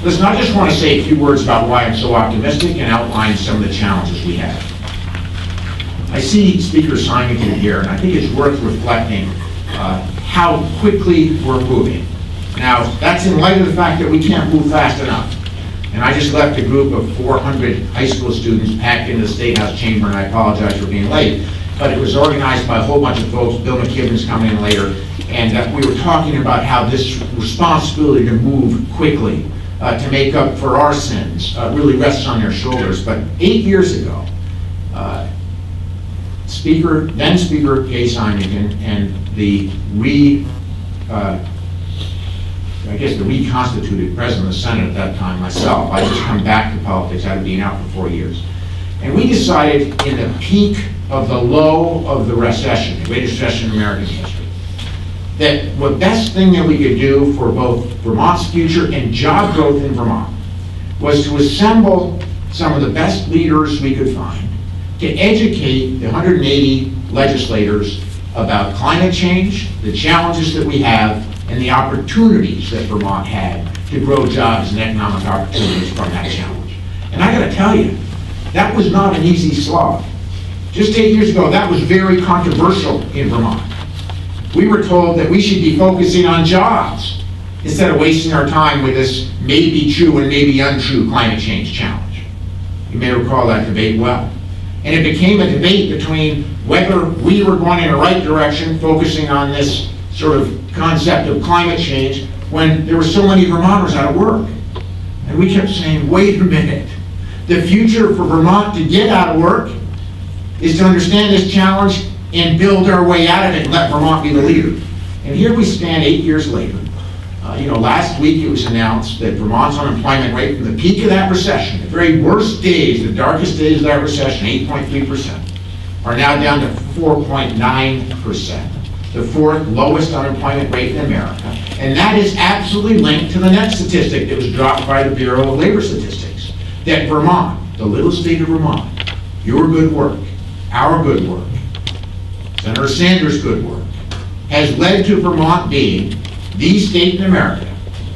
Listen, I just want to say a few words about why I'm so optimistic and outline some of the challenges we have. I see Speaker Symington here, and I think it's worth reflecting how quickly we're moving. Now, that's in light of the fact that we can't move fast enough. And I just left a group of 400 high school students packed into the State House chamber, and I apologize for being late. But it was organized by a whole bunch of folks. Bill McKibben's coming in later. And we were talking about how this responsibility to move quickly, to make up for our sins, really rests on their shoulders. But 8 years ago, then Speaker Gay Symington and the reconstituted President of the Senate at that time, myself, I just come back to politics after being out for 4 years. And we decided in the peak of the low of the recession, the greatest recession in American history, that the best thing that we could do for both Vermont's future and job growth in Vermont was to assemble some of the best leaders we could find to educate the 180 legislators about climate change, the challenges that we have, and the opportunities that Vermont had to grow jobs and economic opportunities from that challenge. And I gotta tell you, that was not an easy slog. Just 8 years ago, that was very controversial in Vermont. We were told that we should be focusing on jobs instead of wasting our time with this maybe true and maybe untrue climate change challenge. You may recall that debate well. And it became a debate between whether we were going in the right direction, focusing on this sort of concept of climate change, when there were so many Vermonters out of work. And we kept saying, wait a minute, the future for Vermont to get out of work is to understand this challenge and build our way out of it and let Vermont be the leader. And here we stand 8 years later. Last week it was announced that Vermont's unemployment rate from the peak of that recession, the very worst days, the darkest days of that recession, 8.3%, are now down to 4.9%, the fourth lowest unemployment rate in America. And that is absolutely linked to the next statistic that was dropped by the Bureau of Labor Statistics, that Vermont, the little state of Vermont, your good work, our good work, Senator Sanders' good work, has led to Vermont being the state in America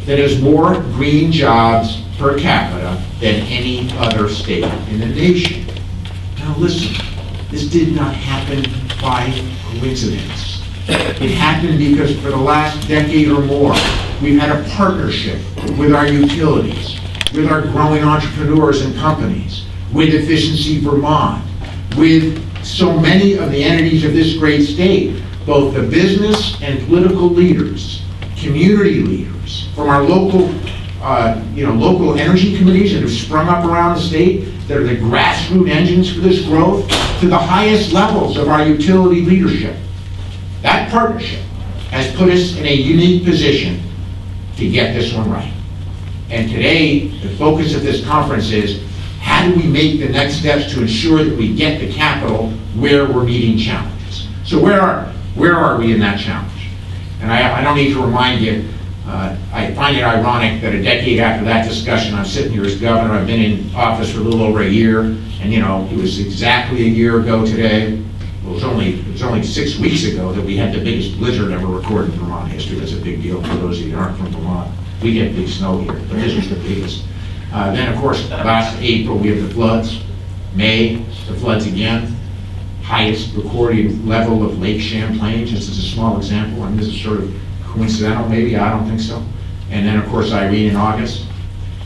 that has more green jobs per capita than any other state in the nation. Now listen, this did not happen by coincidence. It happened because for the last decade or more, we've had a partnership with our utilities, with our growing entrepreneurs and companies, with Efficiency Vermont, with so many of the entities of this great state, both the business and political leaders, community leaders, from our local local energy committees that have sprung up around the state, that are the grassroots engines for this growth, to the highest levels of our utility leadership. That partnership has put us in a unique position to get this one right. And today, the focus of this conference is, how do we make the next steps to ensure that we get the capital where we're meeting challenges? So where are we in that challenge? And I don't need to remind you, I find it ironic that a decade after that discussion, I'm sitting here as governor. I've been in office for a little over a year, and it was exactly a year ago today. Well, it was only 6 weeks ago that we had the biggest blizzard ever recorded in Vermont history. That's a big deal for those of you who aren't from Vermont. We get big snow here, but this was the biggest. Then, of course, last April we have the floods. May, the floods again. Highest recorded level of Lake Champlain, just as a small example. I mean, this is sort of coincidental, maybe. I don't think so. And then, of course, Irene in August.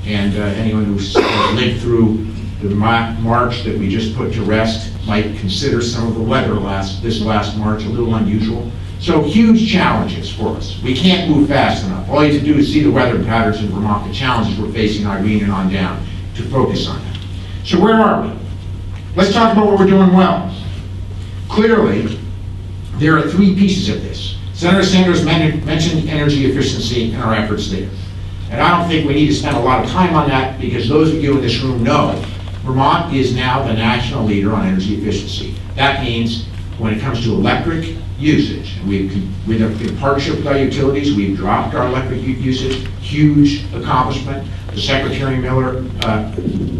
And anyone who's lived through the March that we just put to rest might consider some of the weather this last March a little unusual. So huge challenges for us. We can't move fast enough. All you have to do is see the weather patterns in Vermont, the challenges we're facing, Irene and on down, to focus on that. So where are we? Let's talk about what we're doing well. Clearly, there are three pieces of this. Senator Sanders mentioned energy efficiency and our efforts there. And I don't think we need to spend a lot of time on that, because those of you in this room know Vermont is now the national leader on energy efficiency. That means when it comes to electric usage, and in partnership with our utilities, we've dropped our electric usage, huge accomplishment. The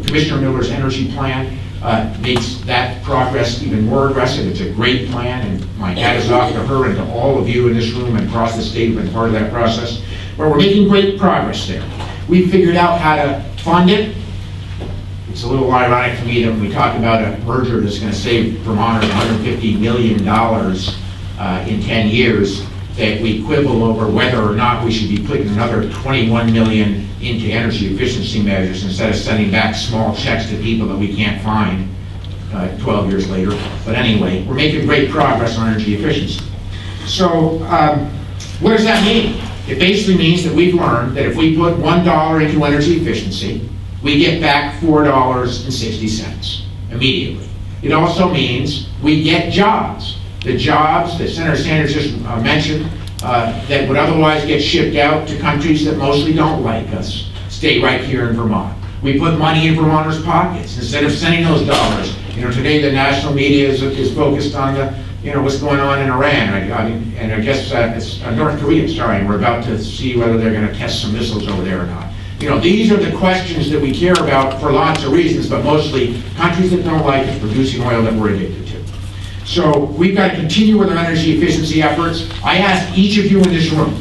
Commissioner Miller's energy plan makes that progress even more aggressive. It's a great plan, and my hat is off to her and to all of you in this room and across the state who've been part of that process. But we're making great progress there. We figured out how to fund it. It's a little ironic to me that when we talk about a merger that's going to save Vermonters $150 million in 10 years, that we quibble over whether or not we should be putting another $21 million into energy efficiency measures instead of sending back small checks to people that we can't find 12 years later. But anyway, we're making great progress on energy efficiency. So what does that mean? It basically means that we've learned that if we put $1 into energy efficiency, we get back $4.60 immediately. It also means we get jobs. The jobs that Senator Sanders just mentioned that would otherwise get shipped out to countries that mostly don't like us stay right here in Vermont. We put money in Vermonters' pockets instead of sending those dollars. You know, today the national media is focused on the, you know, what's going on in Iran. And I guess it's North Korea, sorry, and we're about to see whether they're going to test some missiles over there or not. You know, these are the questions that we care about for lots of reasons, but mostly countries that don't like us producing oil that we're addicted to. So we've got to continue with our energy efficiency efforts. I ask each of you in this room,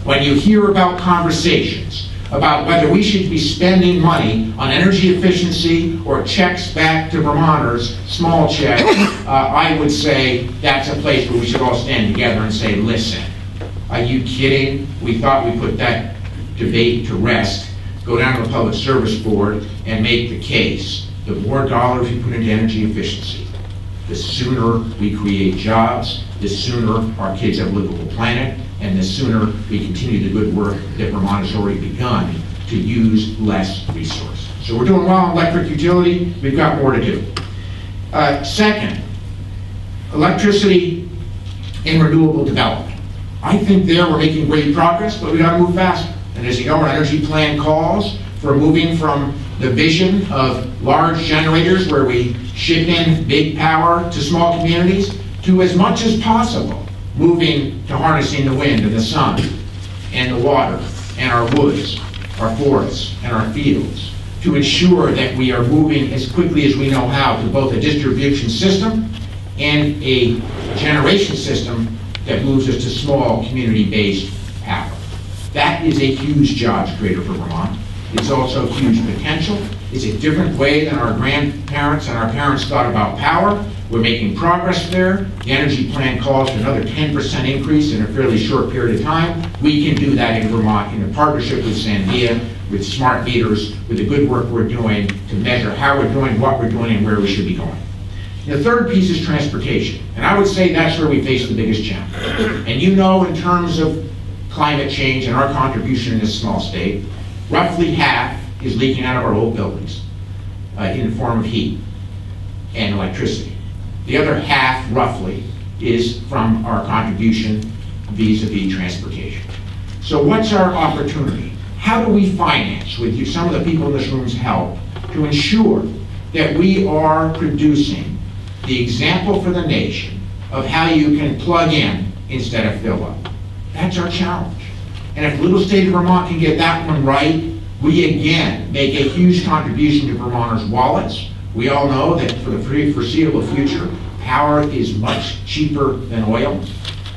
when you hear about conversations about whether we should be spending money on energy efficiency or checks back to Vermonters, small checks, I would say that's a place where we should all stand together and say, listen, are you kidding? We thought we put that debate to rest. Go down to the Public Service Board and make the case. The more dollars you put into energy efficiency, the sooner we create jobs, the sooner our kids have a livable planet, and the sooner we continue the good work that Vermont has already begun to use less resource. So we're doing well on electric utility. We've got more to do. Second, electricity and renewable development. I think there we're making great progress, but we got to move faster. And as you know, our energy plan calls for moving from the vision of large generators where we ship in big power to small communities to, as much as possible, moving to harnessing the wind and the sun and the water and our woods, our forests and our fields to ensure that we are moving as quickly as we know how to both a distribution system and a generation system that moves us to small community-based power. That is a huge jobs creator for Vermont. It's also huge potential. It's a different way than our grandparents and our parents thought about power. We're making progress there. The energy plan calls for another 10% increase in a fairly short period of time. We can do that in Vermont in a partnership with Sandia, with smart meters, with the good work we're doing to measure how we're doing, what we're doing, and where we should be going. The third piece is transportation. And I would say that's where we face the biggest challenge. And you know, in terms of climate change and our contribution in this small state, roughly half is leaking out of our old buildings in the form of heat and electricity. The other half, roughly, is from our contribution vis-a-vis transportation. So what's our opportunity? How do we finance, with you, some of the people in this room's help, to ensure that we are producing the example for the nation of how you can plug in instead of fill up? That's our challenge. And if the little state of Vermont can get that one right, we again make a huge contribution to Vermonters' wallets. We all know that for the foreseeable future, power is much cheaper than oil.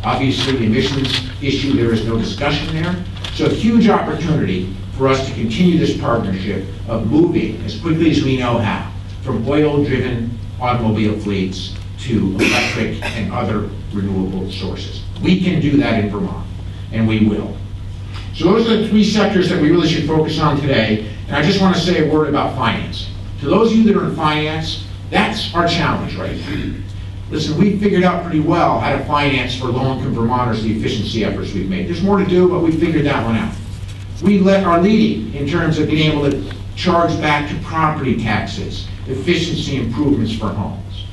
Obviously, the emissions issue, there is no discussion there. So a huge opportunity for us to continue this partnership of moving as quickly as we know how from oil-driven automobile fleets to electric and other renewable sources. We can do that in Vermont, and we will. So those are the three sectors that we really should focus on today, and I just want to say a word about financing. To those of you that are in finance, that's our challenge right now. Listen, we've figured out pretty well how to finance for low-income Vermonters the efficiency efforts we've made. There's more to do, but we figured that one out. We are leading in terms of being able to charge back to property taxes, efficiency improvements for homes.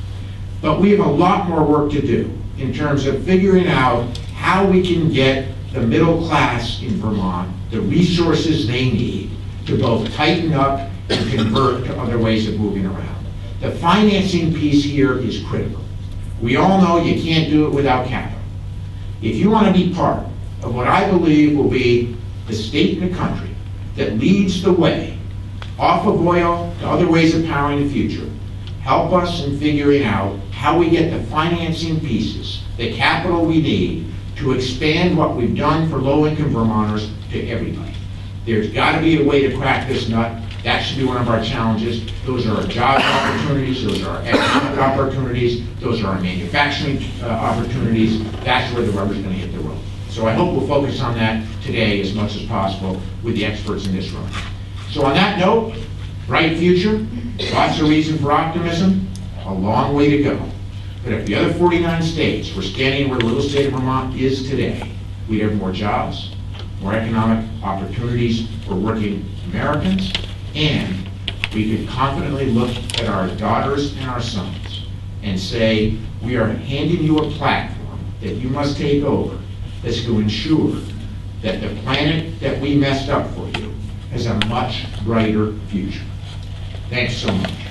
But we have a lot more work to do in terms of figuring out how we can get the middle class in Vermont the resources they need to both tighten up and convert to other ways of moving around. The financing piece here is critical. We all know you can't do it without capital. If you want to be part of what I believe will be the state in the country that leads the way off of oil to other ways of powering the future, help us in figuring out how we get the financing pieces, the capital we need to expand what we've done for low-income Vermonters to everybody. There's got to be a way to crack this nut. That should be one of our challenges. Those are our job opportunities, those are our economic opportunities, those are our manufacturing opportunities. That's where the rubber's going to hit the road. So I hope we'll focus on that today as much as possible with the experts in this room. So on that note, bright future, lots of reason for optimism, a long way to go. But if the other 49 states were standing where the little state of Vermont is today, we'd have more jobs, more economic opportunities for working Americans, and we could confidently look at our daughters and our sons and say, we are handing you a platform that you must take over that's to ensure that the planet that we messed up for you has a much brighter future. Thanks so much.